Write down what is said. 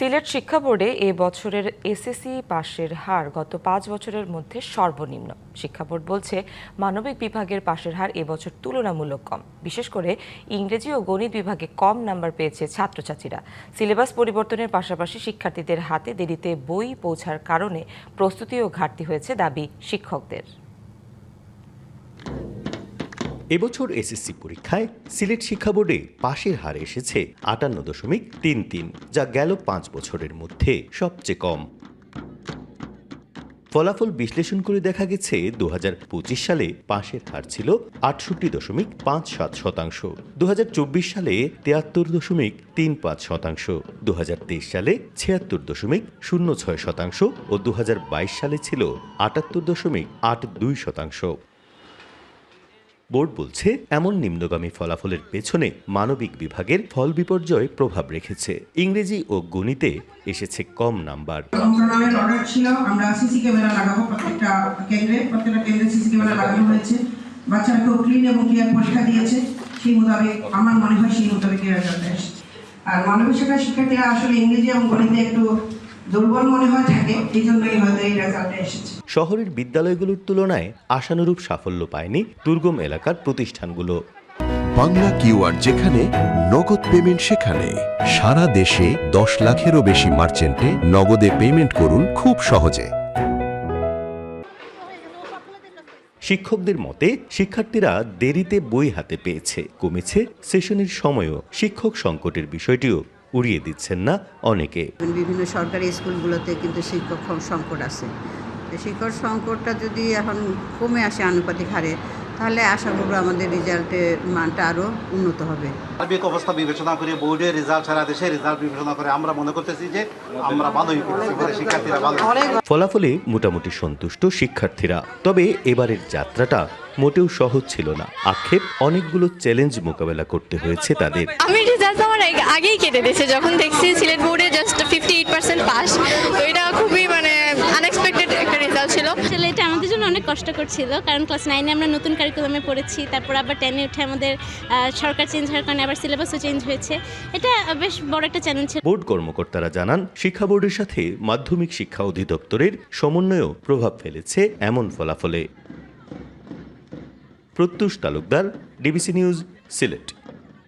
সিলেট শিক্ষা বোর্ডে এ বছরের এসএসসি পাশের হার গত ৫ বছরের মধ্যে সর্বনিম্ন। শিক্ষা বোর্ড বলছে, মানবিক বিভাগের পাশের হার এবছর তুলনামূলক কম। বিশেষ করে ইংরেজি ও গণিত বিভাগে কম নাম্বার পেয়েছে ছাত্রছাত্রীরা। সিলেবাস পরিবর্তনের পাশাপাশি শিক্ষার্থীদের হাতে দেরিতে বই পৌঁছার কারণে প্রস্তুতি ও ঘাটতি হয়েছে দাবি শিক্ষকদের। এবছর এসএসসি পরীক্ষায় সিলেট শিক্ষা বোর্ডে পাশের হার এসেছে ৫৮.৩৩, যা গেল ৫ বছরের মধ্যে সবচেয়ে কম। ফলাফল বিশ্লেষণ করে দেখা গেছে ২০২৫ সালে পাশের হার ছিল ৬৮.৫৭%, ২০২৪ সালে ৭৩.৩৫%, ২০২৩ সালে ৭৬.০৬% ও ২০২২ সালে ছিল ৭৮.৮২%। বোর্ড বলছে, এমন নিম্নগামী ফলাফলের পেছনে মানবিক বিভাগের ফল বিপর্যয় প্রভাব রেখেছে। ইংরেজি ও গণিতে এসেছে কম নাম্বার। অর্ডার ছিল, আমরা সিসি ক্যামেরা লাগাবো প্রত্যেকটা কেন্দ্রে সিসি ক্যামেরা লাগানো হয়েছে। বাচ্চারা খুব ক্লিন এবং ক্লিয়ার পরীক্ষা দিয়েছে। সেই মোতাবেক আমার মনে হয় সেই মোতাবেক রেজাল্ট এসেছে। আর মানবিক শাখার শিক্ষার্থীরা আসলে ইংরেজি এবং গণিতে একটু দুর্বল মনে হয় থাকে, এই জন্যই হয়তো এই রেজাল্ট এসেছে। শহরের বিদ্যালয়গুলোর তুলনায় আশানুরূপ সাফল্য পায়নি দুর্গম এলাকার প্রতিষ্ঠানগুলো। বাংলা কিউআর যেখানে, নগদ পেমেন্ট সেখানে। সারা দেশে ১০ লাখেরও বেশি মার্চেন্টে নগদে পেমেন্ট করুন খুব সহজে। শিক্ষকদের মতে, শিক্ষার্থীরা দেরিতে বই হাতে পেয়েছে, কমেছে সেশনের সময়ও। শিক্ষক সংকটের বিষয়টিও উড়িয়ে দিচ্ছেন না অনেকে। বিভিন্ন সরকারি স্কুলগুলোতে কিন্তু শিক্ষক সংকট আছে। শিক্ষক সংকটটা যদি এখন কমে আসে আনুপাতিক হারে, তাহলে আশা করব আমাদের রেজাল্টের মানটা আরও উন্নত হবে। সার্বিক অবস্থা বিবেচনা করে বোর্ডের রেজাল্ট, সারা দেশের রেজাল্ট বিবেচনা করে আমরা মনে করতেছি যে আমরা ভালোই করছি, শিক্ষার্থীরা ভালো। ফলাফলে মোটামুটি সন্তুষ্ট শিক্ষার্থীরা। তবে এবারের যাত্রাটা মোটেও সহজ ছিল না। আক্ষেপ, অনেকগুলো চ্যালেঞ্জ মোকাবেলা করতে হয়েছে তাদের। আমি রেজাল্ট আমার আগেই কেটে দিয়েছে যখন দেখছি সিলেট বোর্ডে জাস্ট 58% পাস। তো এটা খুবই আনএক্সপেক্টেড একটা রেজাল্ট ছিল। আসলে এটা আমাদের জন্য অনেক কষ্টকর ছিল, কারণ ক্লাস 9-এ আমরা নতুন কারিকুলামে পড়েছি, তারপর আবার 10-এ উঠে আমাদের সরকার চেঞ্জ হওয়ার কারণে আবার সিলেবাসও চেঞ্জ হয়েছে। এটা বেশ বড় একটা চ্যালেঞ্জ ছিল। বোর্ড কর্মকর্তারা জানান, শিক্ষা বোর্ডের সাথে মাধ্যমিক শিক্ষা অধিদপ্তরের সমন্বয়ও প্রভাব ফেলেছে এমন ফলাফলে। প্রত্যুষ তালুকদার, ডিবিসি নিউজ, সিলেট।